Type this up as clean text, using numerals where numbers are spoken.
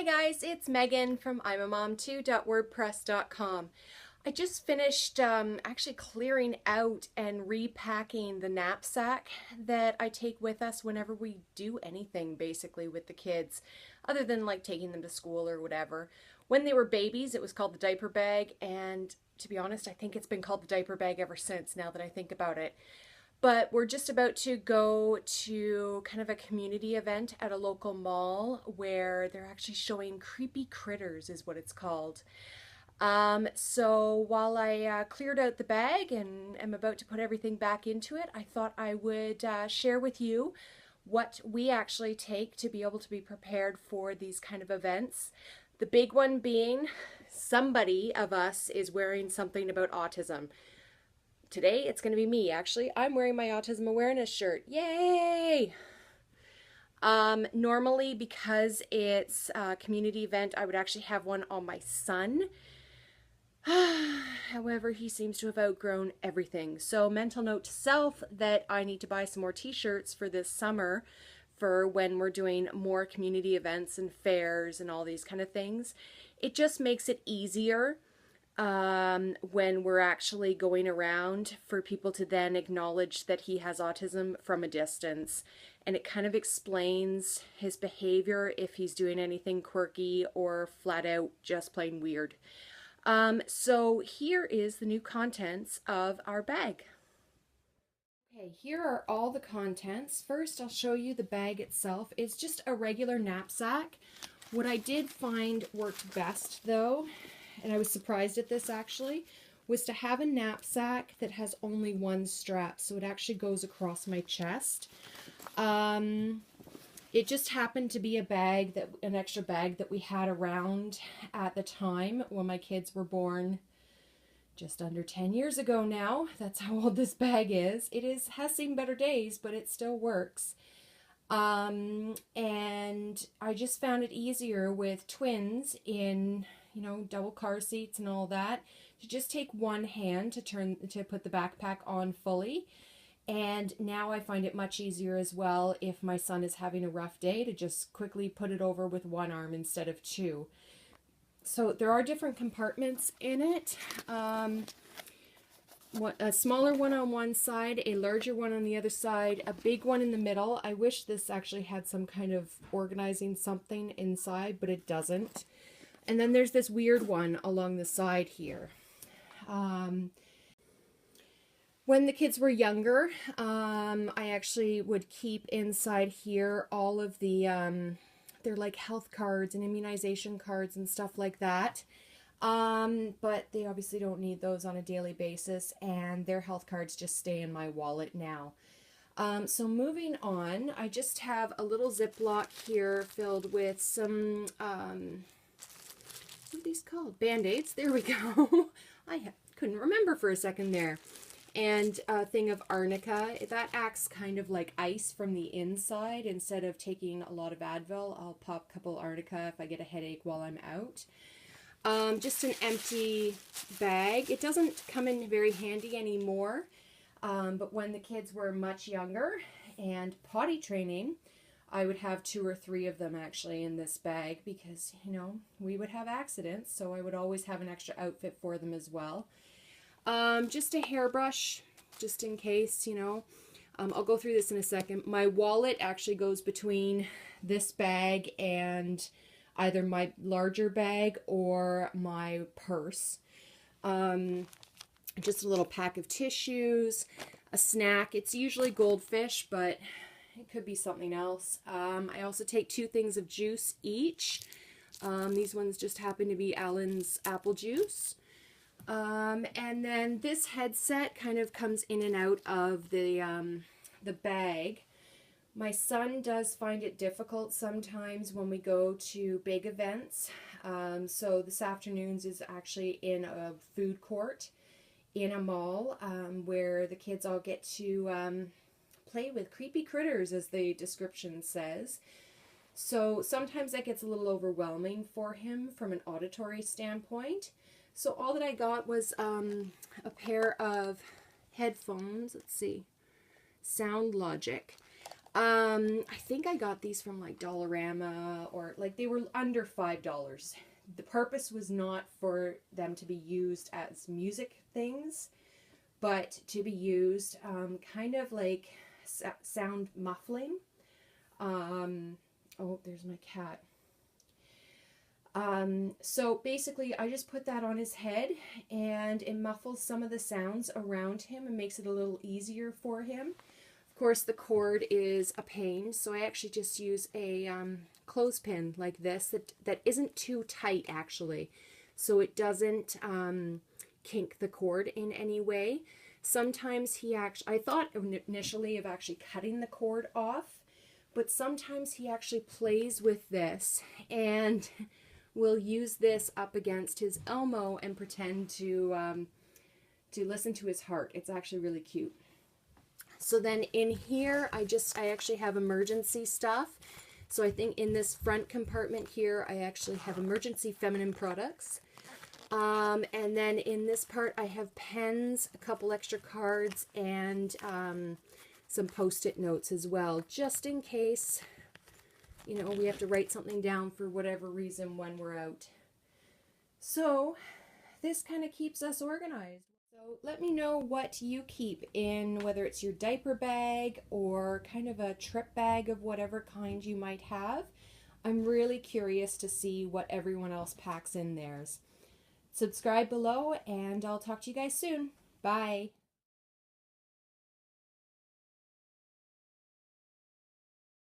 guys, it's Megan from imamom2.wordpress.com. I just finished actually clearing out and repacking the knapsack that I take with us whenever we do anything basically with the kids, other than like taking them to school or whatever. When they were babies, it was called the diaper bag, and to be honest, I think it's been called the diaper bag ever since, now that I think about it. But we're just about to go to kind of a community event at a local mall where they're actually showing creepy critters, is what it's called. So while I cleared out the bag and am about to put everything back into it, I thought I would share with you what we actually take to be able to be prepared for these kind of events. The big one being somebody of us is wearing something about autism. Today it's going to be me, actually. I'm wearing my autism awareness shirt. Yay! Normally, because it's a community event, I would actually have one on my son. However, he seems to have outgrown everything. So mental note to self that I need to buy some more t-shirts for this summer for when we're doing more community events and fairs and all these kind of things. It just makes it easier when we're actually going around for people to then acknowledge that he has autism from a distance. And it kind of explains his behavior if he's doing anything quirky or flat out just plain weird. So here is the new contents of our bag. Okay, here are all the contents. First, I'll show you the bag itself. It's just a regular knapsack. What I did find worked best though, and I was surprised at this actually, was to have a knapsack that has only one strap, so it actually goes across my chest. It just happened to be an extra bag that we had around at the time when my kids were born just under 10 years ago now. That's how old this bag is. Has seen better days, but it still works. And I just found it easier with twins in, double car seats and all that, to just take one hand to put the backpack on fully. And now I find it much easier as well if my son is having a rough day to just quickly put it over with one arm instead of two. So there are different compartments in it. A smaller one on one side, a larger one on the other side, a big one in the middle. I wish this actually had some kind of organizing something inside, but it doesn't. And then there's this weird one along the side here. When the kids were younger, I actually would keep inside here all of the, they're like health cards and immunization cards and stuff like that. But they obviously don't need those on a daily basis, and their health cards just stay in my wallet now. So moving on, I just have a little Ziploc here filled with some, what are these called? Band-Aids. There we go. I couldn't remember for a second there. And a thing of arnica. That acts kind of like ice from the inside. Instead of taking a lot of Advil, I'll pop a couple arnica if I get a headache while I'm out. Just an empty bag. It doesn't come in very handy anymore, but when the kids were much younger and potty training, I would have 2 or 3 of them actually in this bag because, we would have accidents, so I would always have an extra outfit for them as well. Just a hairbrush, just in case, I'll go through this in a second. My wallet actually goes between this bag and either my larger bag or my purse. Just a little pack of tissues, a snack. It's usually goldfish, but it could be something else. I also take 2 things of juice each. These ones just happen to be Allen's apple juice. And then this headset kind of comes in and out of the bag. My son does find it difficult sometimes when we go to big events. So this afternoon's is actually in a food court in a mall where the kids all get to play with creepy critters, as the description says. So sometimes that gets a little overwhelming for him from an auditory standpoint. So all that I got was a pair of headphones. Let's see. Sound Logic. I think I got these from like Dollarama, or like they were under $5. The purpose was not for them to be used as music things, but to be used kind of like sound muffling. Oh, there's my cat. So basically I just put that on his head, and it muffles some of the sounds around him and makes it a little easier for him. Of course, the cord is a pain, so I actually just use a clothespin like this that isn't too tight actually, so it doesn't kink the cord in any way. Sometimes I thought initially of actually cutting the cord off, but sometimes he actually plays with this and will use this up against his Elmo and pretend to listen to his heart. It's actually really cute. So then in here, I actually have emergency stuff. So I think in this front compartment here, I actually have emergency feminine products. And then in this part, I have pens, a couple extra cards, and some Post-it notes as well, just in case, you know, we have to write something down for whatever reason when we're out. So this kind of keeps us organized. So let me know what you keep in, whether it's your diaper bag or kind of a trip bag of whatever kind you might have. I'm really curious to see what everyone else packs in theirs. Subscribe below, and I'll talk to you guys soon. Bye.